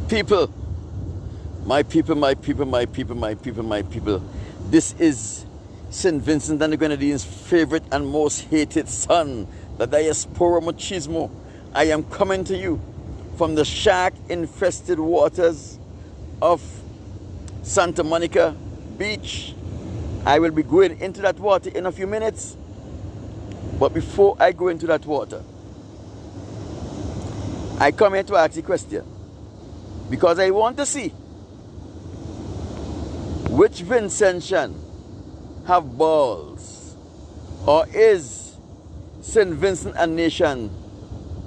People, my people, my people, my people, my people, my people. This is St. Vincent and the Grenadines' favorite and most hated son, the diaspora machismo. I am coming to you from the shark-infested waters of Santa Monica Beach. I will be going into that water in a few minutes. But before I go into that water, I come here to ask you a question. Because I want to see which Vincentian have balls, or is St. Vincent a nation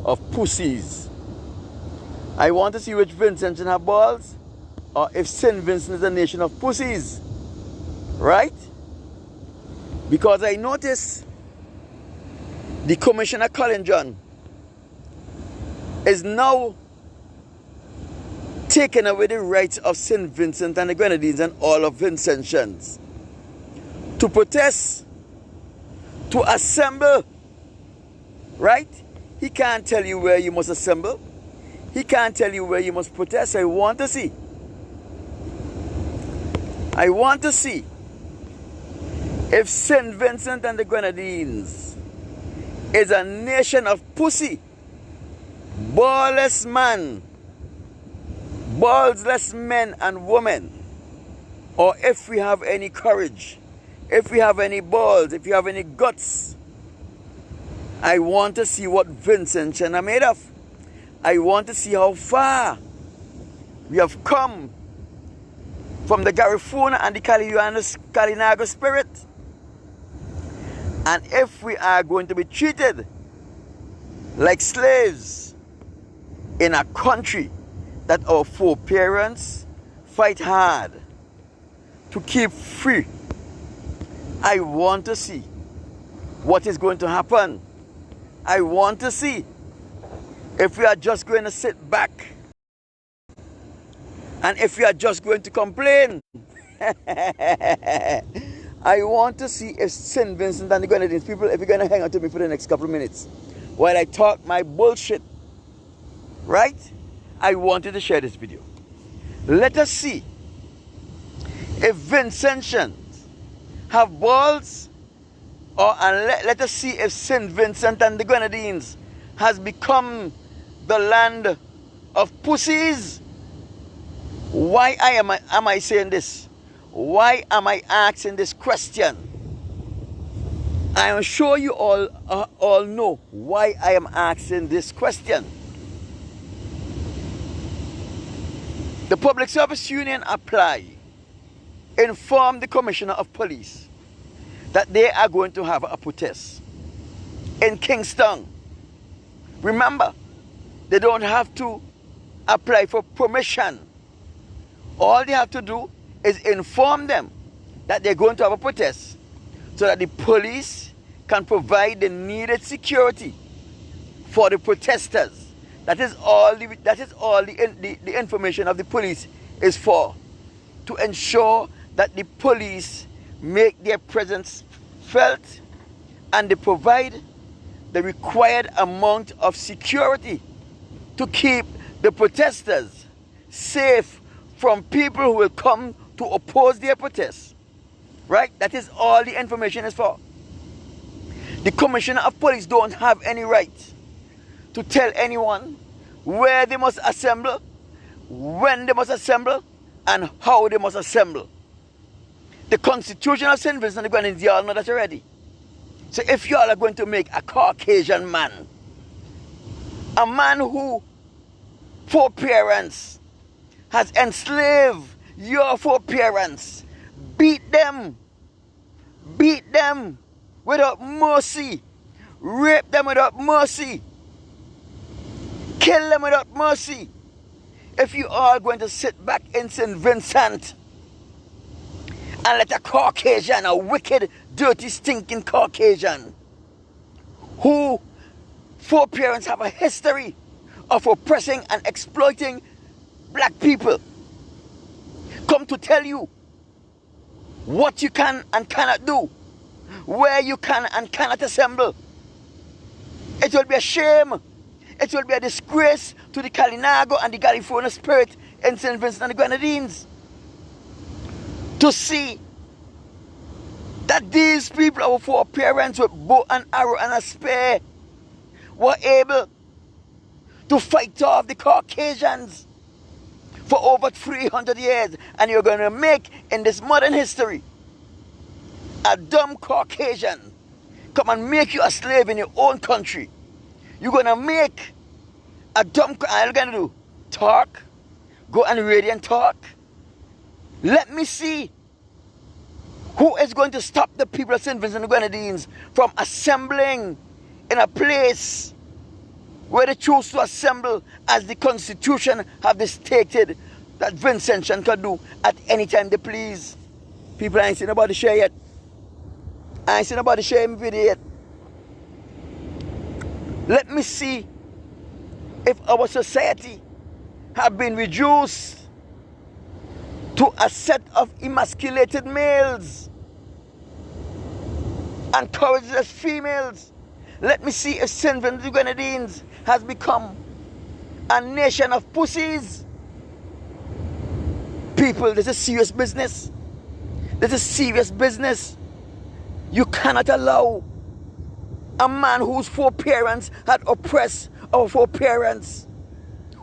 of pussies? I want to see which Vincentian have balls, or if St. Vincent is a nation of pussies. Right? Because I notice the Commissioner Colin John is now taking away the rights of St. Vincent and the Grenadines and all of Vincentians to protest, to assemble. Right? He can't tell you where you must assemble. He can't tell you where you must protest. I want to see if St. Vincent and the Grenadines is a nation of pussy, ballless men and women, or if we have any courage, if we have any balls, if you have any guts. I want to see what Vincentian are made of. I want to see how far we have come from the Garifuna and the Kalinago spirit. And if we are going to be treated like slaves in a country that our foreparents fight hard to keep free, I want to see what is going to happen. I want to see if we are just going to sit back and if we are just going to complain. I want to see if St. Vincent and the Grenadines people, if you're going to hang out to me for the next couple of minutes while I talk my bullshit, right? I wanted to share this video. Let us see if Vincentians have balls, or let us see if St. Vincent and the Grenadines has become the land of pussies. Why am I saying this? Why am I asking this question? I am sure you all know why I am asking this question. The Public Service Union informed the Commissioner of Police that they are going to have a protest in Kingston. Remember, they don't have to apply for permission. All they have to do is inform them that they're going to have a protest so that the police can provide the needed security for the protesters. That is all the information of the police is for, to ensure that the police make their presence felt and they provide the required amount of security to keep the protesters safe from people who will come to oppose their protests. Right? That is all the information is for. The Commissioner of Police don't have any right to tell anyone where they must assemble, when they must assemble, and how they must assemble. The Constitution of St. Vincent and the Grenadines, you all know that already. So if you all are going to make a Caucasian man, a man who foreparents has enslaved your foreparents, beat them without mercy, rape them without mercy, kill them without mercy. If you are going to sit back in St. Vincent and let a Caucasian, a wicked, dirty, stinking Caucasian, who foreparents have a history of oppressing and exploiting black people, come to tell you what you can and cannot do, where you can and cannot assemble, it will be a shame. It will be a disgrace to the Kalinago and the Garifuna spirit in St. Vincent and the Grenadines to see that these people, our foreparents with bow and arrow and a spear, were able to fight off the Caucasians for over 300 years. And you're going to make, in this modern history, a dumb Caucasian come and make you a slave in your own country. You're going to make a dumb, all you're going to do, talk, go on the radio and talk. Let me see who is going to stop the people of St. Vincent and the Grenadines from assembling in a place where they choose to assemble as the Constitution have stated that Vincent can do at any time they please. People, I ain't seen nobody share yet. I ain't seen nobody share my video yet. Let me see if our society have been reduced to a set of emasculated males and courageous females. Let me see if St. Vincent and the Grenadines has become a nation of pussies. People, this is serious business. This is serious business. You cannot allow a man whose foreparents had oppressed our foreparents,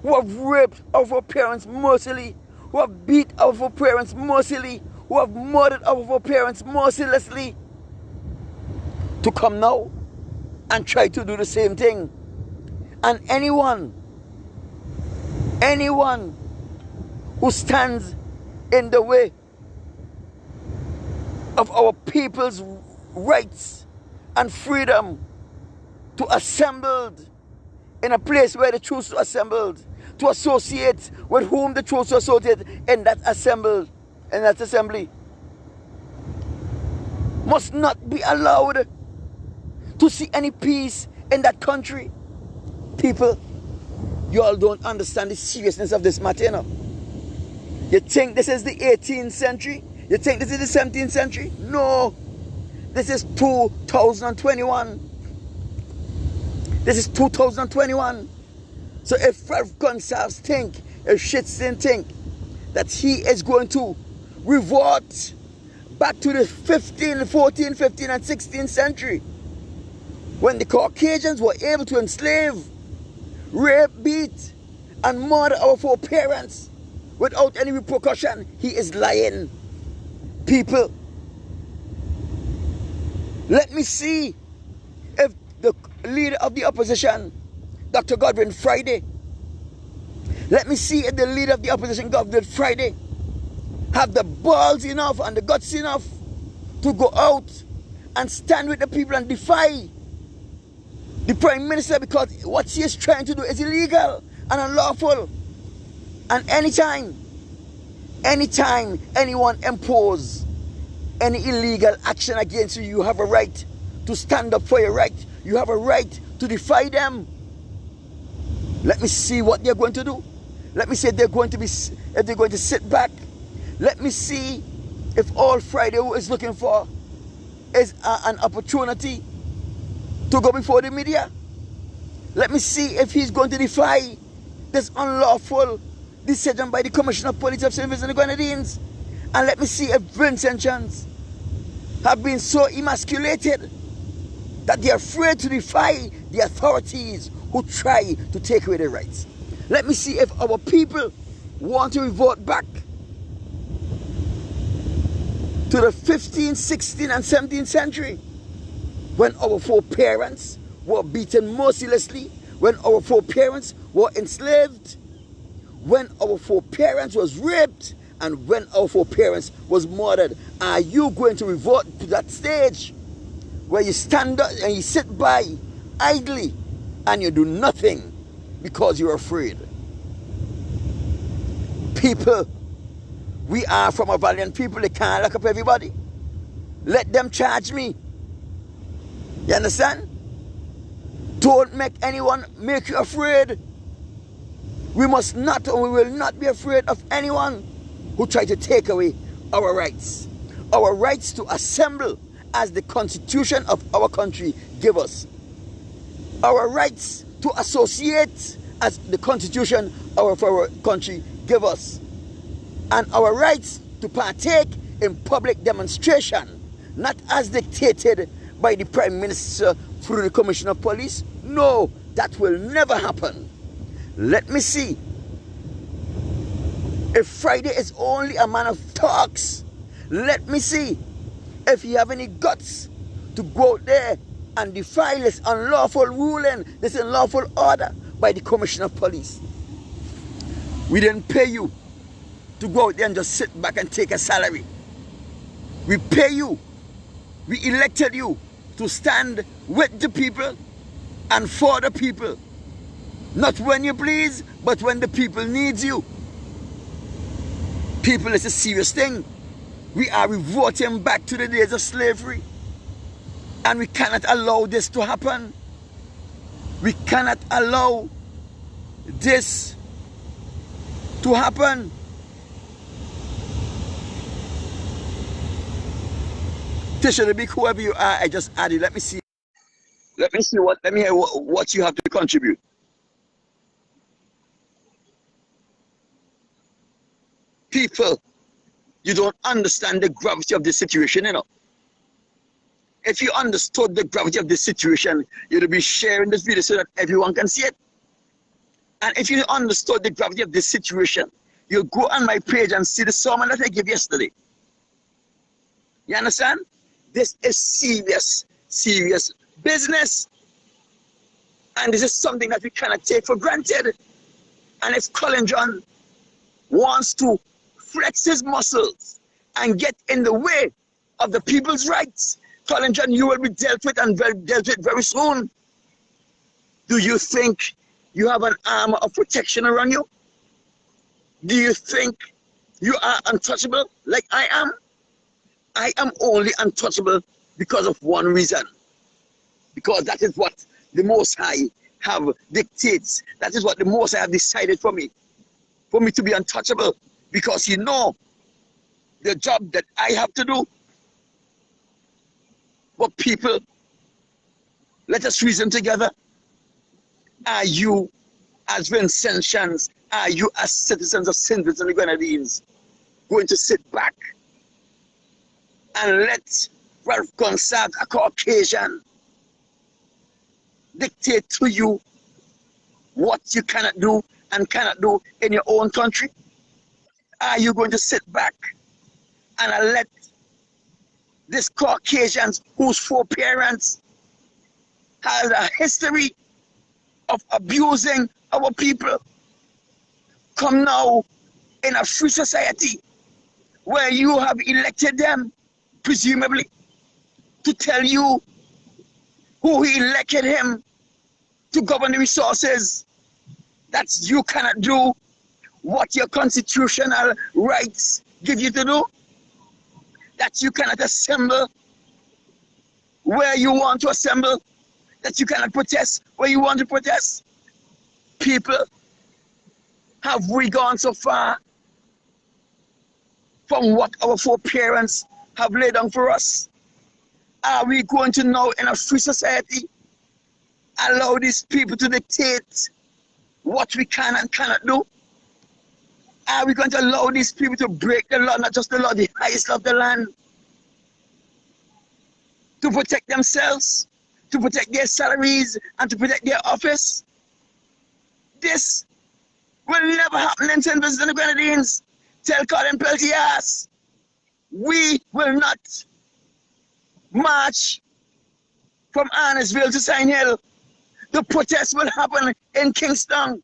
who have raped our foreparents mercilessly, who have beat our foreparents mercilessly, who have murdered our foreparents mercilessly, to come now and try to do the same thing. And anyone who stands in the way of our people's rights and freedom to assemble in a place where they choose to assemble, to associate with whom they choose to associate in that assembly, must not be allowed to see any peace in that country. People, you all don't understand the seriousness of this matter, you know? You think this is the 18th century? You think this is the 17th century? No. This is 2021. This is 2021. So if Fred Gonsalves think, if Shitson think that he is going to revert back to the 14th, 15th and 16th century, when the Caucasians were able to enslave, rape, beat, and murder our foreparents without any repercussion, he is lying. People, let me see if the leader of the opposition, Dr. Godwin Friday, let me see if the leader of the opposition, Godwin Friday, have the balls enough and the guts enough to go out and stand with the people and defy the Prime Minister, because what he is trying to do is illegal and unlawful. And anytime anyone impose any illegal action against you, you have a right to stand up for your right. You have a right to defy them. Let me see what they're going to do. Let me see if they're going to sit back. Let me see if all Friday is looking for is an opportunity to go before the media. Let me see if he's going to defy this unlawful decision by the Commissioner of Police of St. Vincent and the Grenadines. And let me see if Vincent have been so emasculated that they're afraid to defy the authorities who try to take away their rights. Let me see if our people want to revert back to the 15th, 16th and 17th century, when our foreparents were beaten mercilessly, when our foreparents were enslaved, when our foreparents was raped, and when our foreparents was murdered. Are you going to revert to that stage where you stand up and you sit by idly and you do nothing because you're afraid? People, we are from a valiant people. They can't lock up everybody. Let them charge me. You understand? Don't make anyone make you afraid. We must not, and we will not be afraid of anyone who try to take away our rights. Our rights to assemble as the Constitution of our country give us. Our rights to associate as the Constitution of our country give us, and our rights to partake in public demonstration, not as dictated by the Prime Minister through the Commissioner of Police. No, that will never happen. Let me see. If Friday is only a man of talks, let me see if you have any guts to go out there and defy this unlawful ruling, this unlawful order by the Commissioner of Police. We didn't pay you to go out there and just sit back and take a salary. We pay you. We elected you to stand with the people and for the people. Not when you please, but when the people needs you. People, it's a serious thing. We are reverting back to the days of slavery. And we cannot allow this to happen. We cannot allow this to happen. Tisha, the big whoever you are, I just added. Let me see. Let me hear what you have to contribute. People, you don't understand the gravity of the situation, you know. If you understood the gravity of the situation, you'd be sharing this video so that everyone can see it. And if you understood the gravity of this situation, you'll go on my page and see the sermon that I gave yesterday. You understand? This is serious, serious business. And this is something that we cannot take for granted. And if Colin John wants to flex his muscles and get in the way of the people's rights, Colin John, you will be dealt with and dealt with very soon. Do you think you have an armor of protection around you? Do you think you are untouchable like I am? I am only untouchable because of one reason. Because that is what the Most High have dictates. That is what the Most High have decided for me to be untouchable. Because you know the job that I have to do. But people, let us reason together. Are you as Vincentians, are you as citizens of St. Vincent and the Grenadines going to sit back and let Ralph Gonsalves, a Caucasian, dictate to you what you cannot do and cannot do in your own country? Are you going to sit back and let this Caucasians whose foreparents has a history of abusing our people come now in a free society where you have elected them, presumably, to tell you who elected him to govern the resources, that you cannot do what your constitutional rights give you to do, that you cannot assemble where you want to assemble, that you cannot protest where you want to protest. People, have we gone so far from what our foreparents have laid down for us? Are we going to now, in a free society, allow these people to dictate what we can and cannot do? Are we going to allow these people to break the law, not just the law, the highest law of the land, to protect themselves, to protect their salaries, and to protect their office? This will never happen in St. Vincent and the Grenadines. Tell Colin Peltias, we will not march from Arnesville to Sign Hill. The protest will happen in Kingston.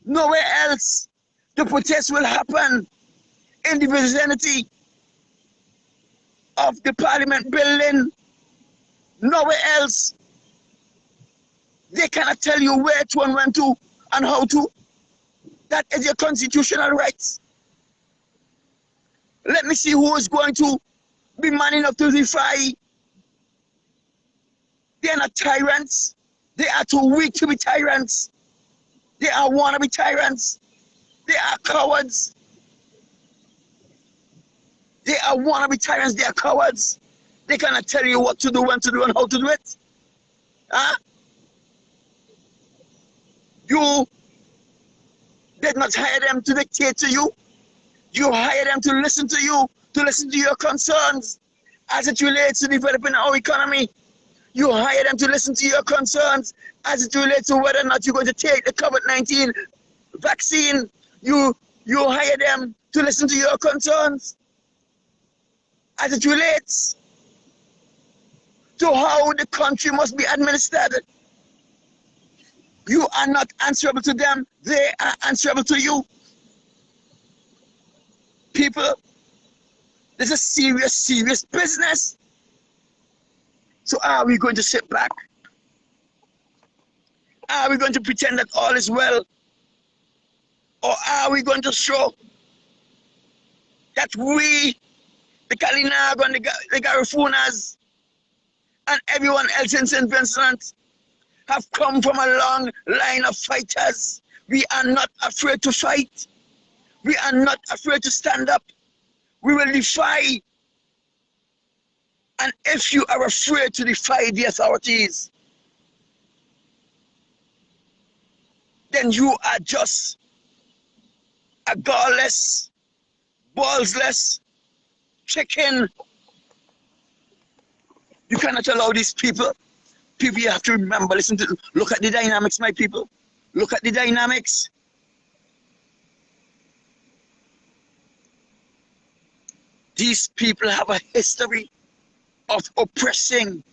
Nowhere else. The protest will happen in the vicinity of the Parliament building. Nowhere else. They cannot tell you where to and when to and how to. That is your constitutional rights. Let me see who is going to be man enough to defy. They are not tyrants. They are too weak to be tyrants. They are wannabe tyrants. They are cowards. They are wannabe tyrants. They are cowards. They cannot tell you what to do, when to do, and how to do it. Huh? You, the did not hire them to dictate to you. You hire them to listen to you, to listen to your concerns as it relates to developing our economy. You hire them to listen to your concerns as it relates to whether or not you're going to take the COVID-19 vaccine. You hire them to listen to your concerns as it relates to how the country must be administered. You are not answerable to them, they are answerable to you. People, this is serious, serious business. So are we going to sit back? Are we going to pretend that all is well? Or are we going to show that we, the Kalinago and the Garifunas, and everyone else in St. Vincent have come from a long line of fighters? We are not afraid to fight. We are not afraid to stand up. We will defy. And if you are afraid to defy the authorities, then you are just a godless, ballsless chicken. You cannot allow these people. People, you have to remember, look at the dynamics, my people. Look at the dynamics. These people have a history of oppressing,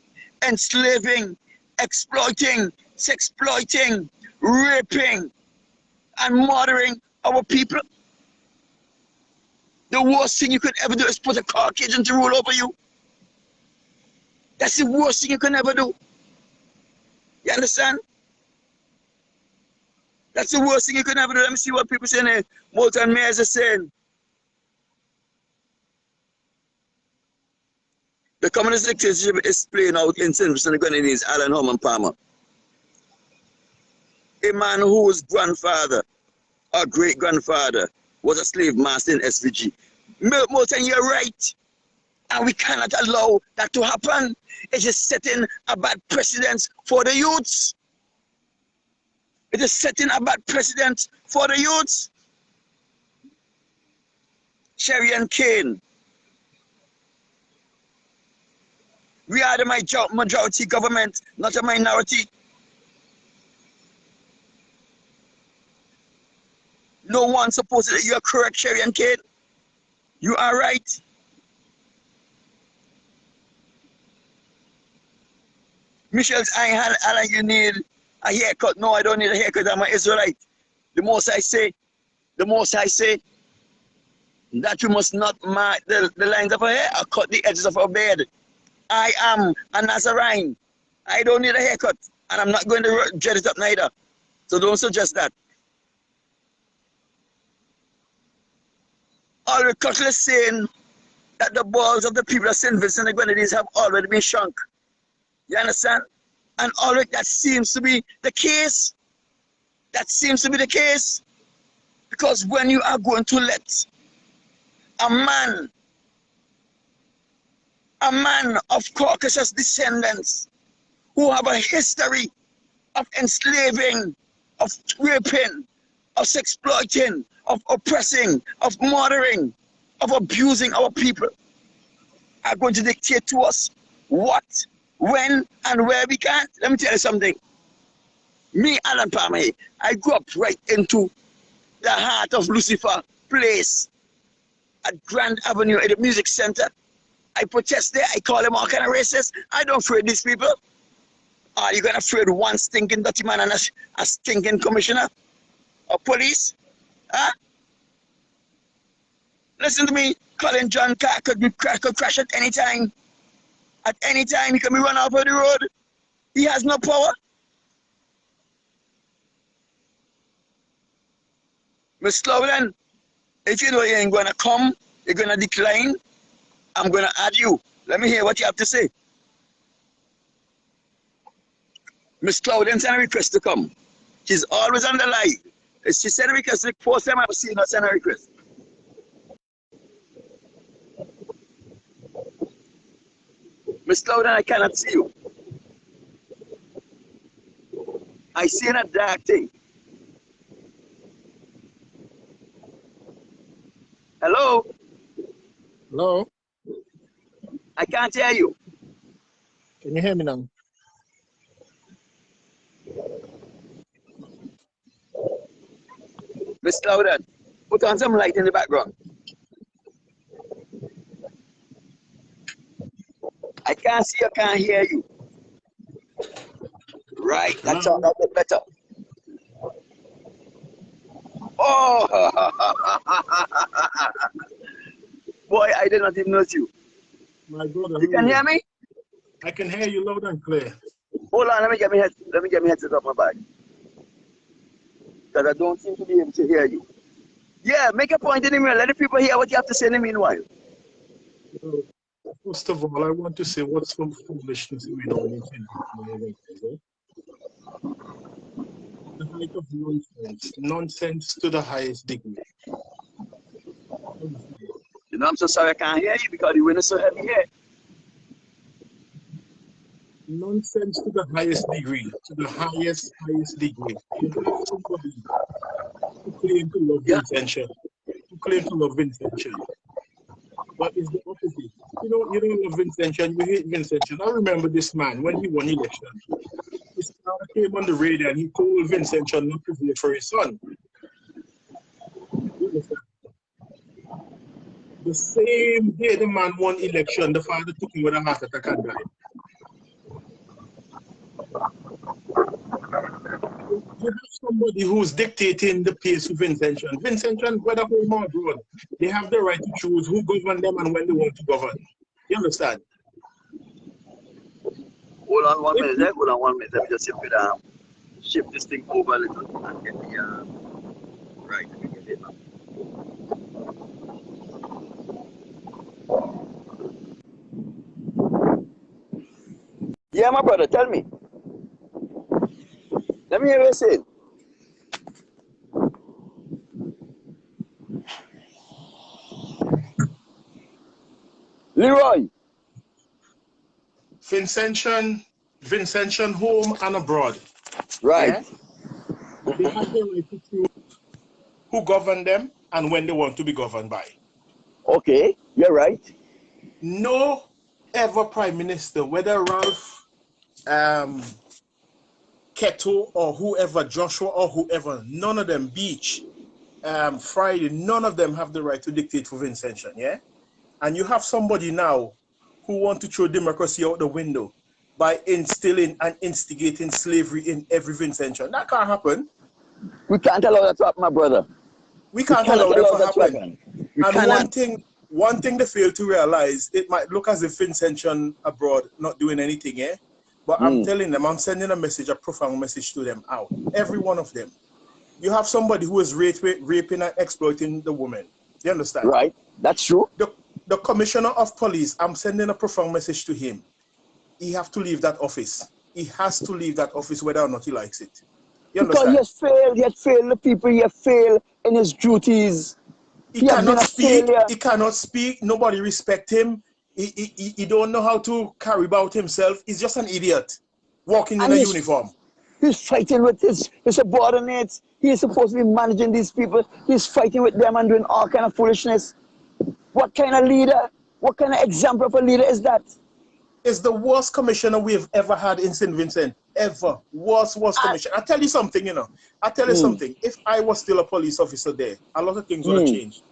enslaving, exploiting, sexploiting, raping, and murdering our people. The worst thing you could ever do is put a Caucasian to rule over you. That's the worst thing you can ever do. You understand? That's the worst thing you can ever do. Let me see what people saying here. Molten Mayors are saying. The communist dictatorship is playing out in St. Vincent and Grenadines, Alan Holman Palmer. A man whose grandfather or great-grandfather was a slave master in SVG. Molten, you're right. And we cannot allow that to happen. It is setting a bad precedent for the youths. It is setting a bad precedent for the youths. Sherry and Kane. We are the majority government, not a minority. No one supposedly, you are correct, Sherry and Kane. You are right. Michelle's Alan, you need a haircut. No, I don't need a haircut. I'm an Israelite. The most I say, that you must not mark the lines of her hair or cut the edges of her beard. I am a Nazarene. I don't need a haircut. And I'm not going to jet it up neither. So don't suggest that. Ulrich Cutler saying that the balls of the people of St. Vincent and the Grenadines have already been shrunk. You understand? And Ulrich, that seems to be the case. That seems to be the case. Because when you are going to let a man of Caucasus descendants who have a history of enslaving, of raping, of sexploiting, of oppressing, of murdering, of abusing our people, are going to dictate to us what, when, and where we can. Let me tell you something. Me, Alan Palmer, I grew up right into the heart of Lucifer Place at Grand Avenue at the Music Center. I protest there. I call them all kind of racist. I don't afraid these people. Are you going to afraid one stinking dirty man and a stinking commissioner of police? Huh? Listen to me. Colin John Carr could crash at any time. At any time, he can be run off of the road. He has no power. Miss Clouden, if you know you ain't going to come, you're going to decline, I'm going to add you. Let me hear what you have to say. Miss Clouden sent a request to come. She's always on the line. She sent a request. The first time I've seen her send a request. Miss Clouden, I cannot see you. I see a dark thing. Hello? Hello? I can't hear you. Can you hear me now? Miss Loudon, put on some light in the background. I can't see, I can't hear you. Right, that's all, Hello? that's better. Oh, boy, I did not even notice you. My brother, You how are can hear you? me? I can hear you loud and clear. Hold on, let me get my headset off my bag. Because I don't seem to be able to hear you. Yeah, make a point in the mirror. Let the people hear what you have to say in the meanwhile. Well, first of all, I want to say what's some foolishness going on in Kenya. The height of nonsense. Nonsense to the highest degree. Understand? You know, I'm so sorry I can't hear you because the wind is so heavy here. Nonsense to the highest degree. To the highest degree. You have somebody who claim to love Yeah. Vincent. Who claim to love Vincent. But it's the opposite. You don't love Vincent, you hate Vincent. I remember this man when he won election. His father came on the radio and he told Vincent not to vote for his son. You understand? The same day the man won election, the father took him with a heart attack and died. You have somebody who's dictating the pace to Vincent. Vincent, whether home or abroad, they have the right to choose who govern them and when they want to govern. You understand? Hold on one If minute, you, hold on 1 minute. Let me just shift this thing over a little and get the right. Let me get it now. Yeah, my brother, tell me. Let me hear you say. Leroy. Vincentian home and abroad. Right. Yeah? They have the right to choose who govern them and when they want to be governed by. Okay, you're right. No ever prime minister, whether Ralph Keto or whoever, Joshua or whoever, none of them, Beach, Friday, none of them have the right to dictate for Vincentian, yeah? And you have somebody now who want to throw democracy out the window by instilling and instigating slavery in every Vincentian. That can't happen. We can't allow that to happen, my brother. We We can't cannot allow that allow to that to happen. happen. We And cannot. one thing they fail to realize, it might look as if Vincentian abroad not doing anything, eh? But I'm telling them, I'm sending a message, a profound message to them out. Every one of them. You have somebody who is raping and exploiting the woman. You understand? Right. That's true. The commissioner of police, I'm sending a profound message to him. He has to leave that office. He has to leave that office whether or not he likes it. You Because understand? he has failed the people, he has failed in his duties. He He has been cannot a speak. failure. He cannot speak. Nobody respect him. He don't know how to carry about himself. He's just an idiot walking in And a uniform. he's fighting with his subordinates. He is supposed to be managing these people. He's fighting with them and doing all kind of foolishness. What kind of leader, what kind of example of a leader is that? Is the worst commissioner we've ever had in St. Vincent. Ever. Worst And, commissioner. I tell you something, I tell you something. If I was still a police officer there, a lot of things would have changed.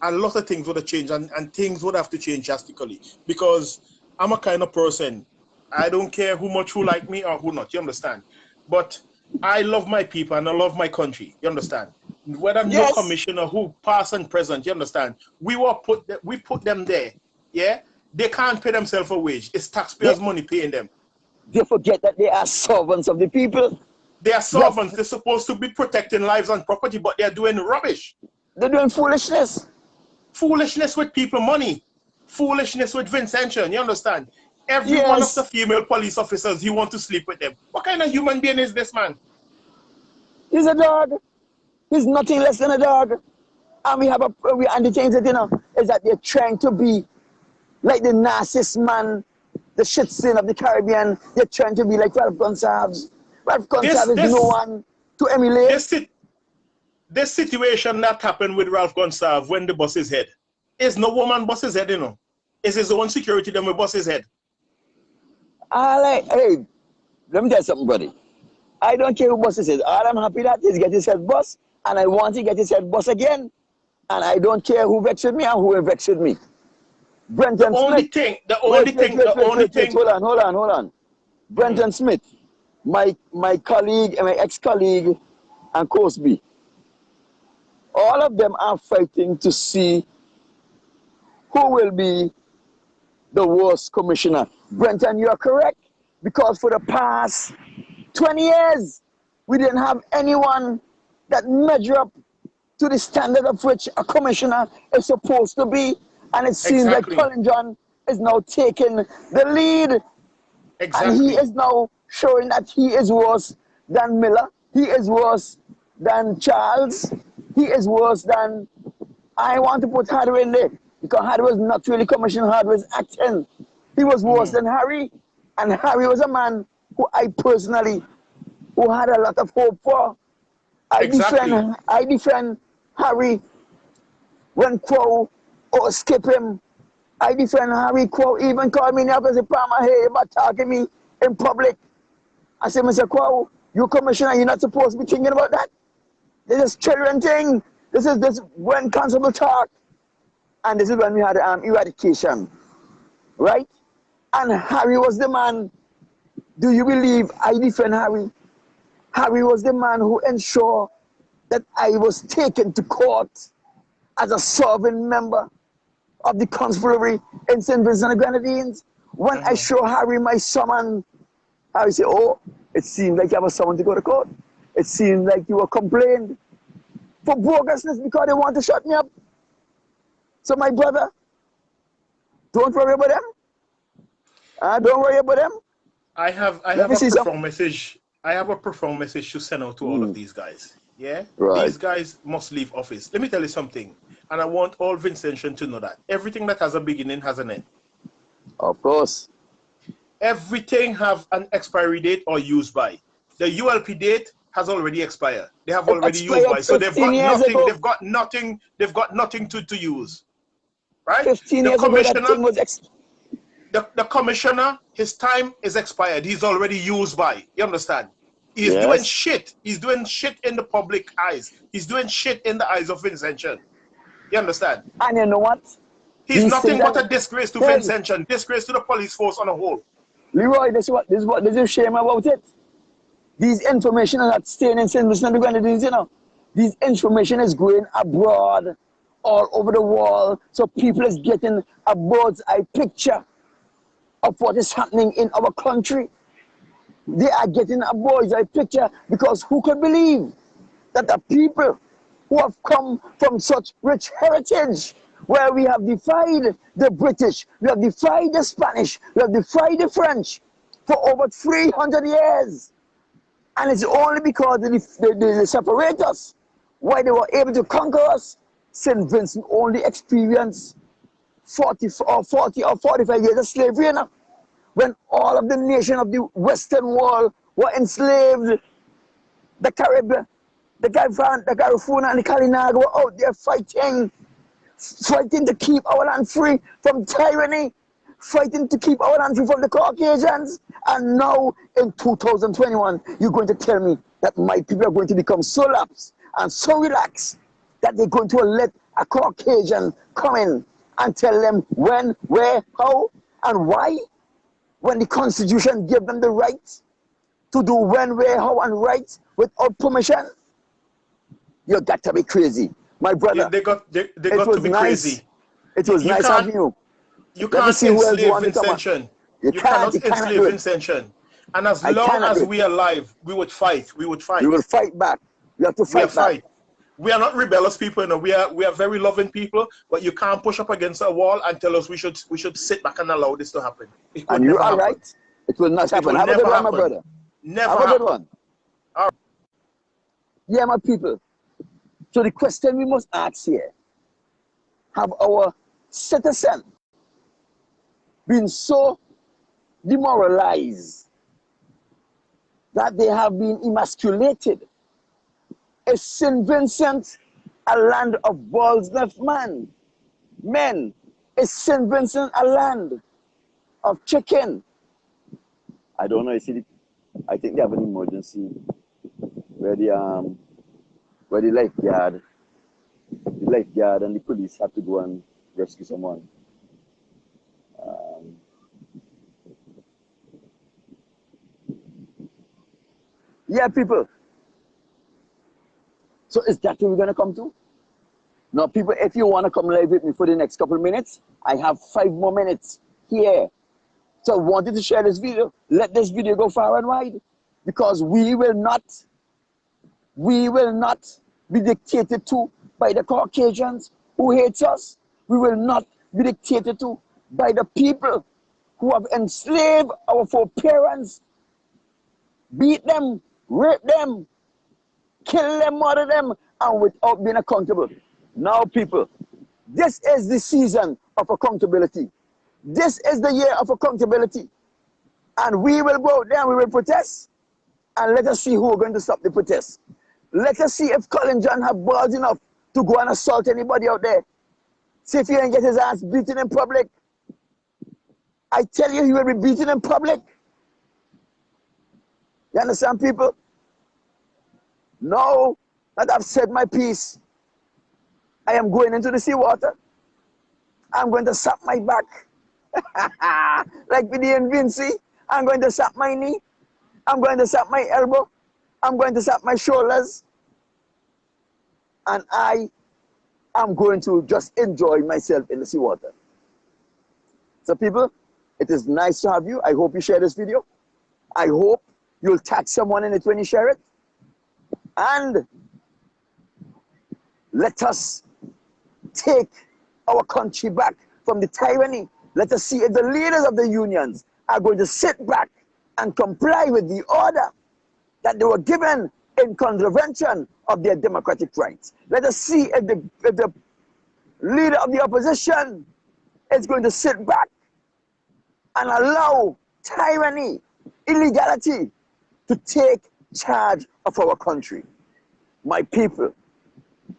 A lot of things would have changed, and things would have to change drastically. Because I'm a kind of person, I don't care who like me or who not, you understand? But I love my people and I love my country, you understand? Whether no yes, commissioner, who past and present, you understand? We put them there, yeah? They can't pay themselves a wage. It's they, taxpayers' money paying them. they forget that they are servants of the people. They are That servants. They're supposed to be protecting lives and property, but they're doing rubbish. they're doing foolishness. Foolishness with people money. Foolishness with Vincentian, you understand? Every one of the Yes, female police officers, you want to sleep with them. What kind of human being is this man? he's a dog. He's nothing less than a dog. And and the things that, is that they're trying to be like the nicest man, the shit sin of the Caribbean. They're trying to be like Ralph Gonsalves. Ralph This Gonsalves is no this one to emulate. this this situation that happened with Ralph Gonsalve when the bus is head, is no woman bus his head, you know. It's his own security that will bust his head. Hey, let me tell you something, buddy. I don't care who busts his head. All I'm happy that is get his head bust, and I want to get his head bust again. And I don't care who vexed me and who vexed me. Brenton Smith. The only thing. Hold on. Brenton Smith, my colleague, my ex-colleague, and Cosby. All of them are fighting to see who will be the worst commissioner. Brenton, you are correct, because for the past 20 years, we didn't have anyone that measure up to the standard of which a commissioner is supposed to be. And it seems like Colin John is now taking the lead. Exactly. And he is now showing that he is worse than Miller. He is worse than Charles. He is worse than... I want to put Hardaway in there, because Hardaway was not really commissioner, Hardaway was acting. He was worse than Harry. And Harry was a man who I personally, who had a lot of hope for. I defend Harry when Crow or skip him. I defend Harry. Crow even called me in the office and Palmer, hey, you're about talking me in public. I said, Mr. Crow, you commissioner, you're not supposed to be thinking about that. This is children thing. This is when constable talk. And this is when we had eradication. Right? And Harry was the man. Do you believe I defend Harry? Harry was the man who ensured that I was taken to court as a sovereign member of the constabulary in St. Vincent and the Grenadines. When I show Harry my summon, Harry said, oh, it seemed like you have a summon to go to court. It seemed like you were complained for bogusness because they want to shut me up. So my brother, don't worry about them. Don't worry about them. I have a profound message. I have a profound message to send out to all of these guys. Yeah? Right. These guys must leave office. Let me tell you something. And I want all Vincentians to know that. Everything that has a beginning has an end. Of course. Everything have an expiry date or use by. The ULP date has already expired. They have already used by. So they've got nothing. Ago. They've got nothing to use. Right? 15 years ago, that thing was the commissioner, his time is expired. He's already used by. You understand? He's doing shit. He's doing shit in the public eyes. He's doing shit in the eyes of Vincentian. You understand? And you know what? He's nothing but a disgrace to Vincentian, disgrace to the police force on a whole. Leroy, this is shame about it. These information are not staying in St. Vincent and the Grenadines, you know. These information is going abroad, all over the world, so people is getting a bird's eye picture of what is happening in our country. They are getting a bird's eye picture because who could believe that the people who have come from such rich heritage, where we have defied the British, we have defied the Spanish, we have defied the French for over 300 years. And it's only because they separate us, why they were able to conquer us. St. Vincent only experienced 40 or 45 years of slavery, you know? When all of the nations of the Western world were enslaved, the Caribbean, the Garifuna and the Kalinaga were out there fighting to keep our land free from tyranny, fighting to keep our land free from the Caucasians. And now in 2021, you're going to tell me that my people are going to become so lax and so relaxed that they're going to let a Caucasian come in and tell them when, where, how, and why, when the Constitution gave them the right to do when, where, how, and right without permission? You got to be crazy. My brother, yeah, they got to be crazy. It was nice having you. You can't enslave Vincentian. You cannot enslave Vincentian. And as long as we are alive, we would fight. We would fight. We will fight back. We have to fight back. We are not rebellious people, you know. We are very loving people, but you can't push up against a wall and tell us we should sit back and allow this to happen. And you are right. It will not happen. Have a good one, my brother. Never have a good one. All right. Yeah, my people. So the question we must ask here, have our citizens been so demoralized that they have been emasculated Is St. Vincent a land of balls left man? Men, is St. Vincent a land of chicken? I don't know. You see, I think they have an emergency where the lifeguard and the police have to go and rescue someone. Yeah, people. So is that where we're going to come to? Now, people, if you want to come live with me for the next couple of minutes, I have 5 more minutes here. So I wanted to share this video. Let this video go far and wide. Because we will not be dictated to by the Caucasians who hates us. We will not be dictated to by the people who have enslaved our foreparents, beat them, rape them, kill them, murder them, and without being accountable. Now, people, this is the season of accountability. This is the year of accountability. And we will go out there and we will protest. And let us see who are going to stop the protest. Let us see if Colin John have balls enough to go and assault anybody out there. See if he can get his ass beaten in public. I tell you, he will be beaten in public. You understand, people? Now that I've said my piece, I am going into the seawater. I'm going to sap my back. Like Biddy and Vincent. I'm going to sap my knee. I'm going to sap my elbow. I'm going to sap my shoulders. And I am going to just enjoy myself in the seawater. So people, it is nice to have you. I hope you share this video. I hope you'll tag someone in it when you share it. And let us take our country back from the tyranny. Let us see if the leaders of the unions are going to sit back and comply with the order that they were given in contravention of their democratic rights. Let us see if the leader of the opposition is going to sit back and allow tyranny, illegality to take charge of our country. My people,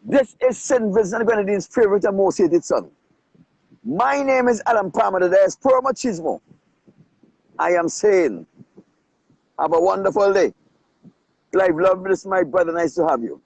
this is St. Vincent Grenadines' favorite and most hated son. My name is Alan Palmer, the Diaspora Machismo. I am saying, have a wonderful day. Live love, this my brother, nice to have you.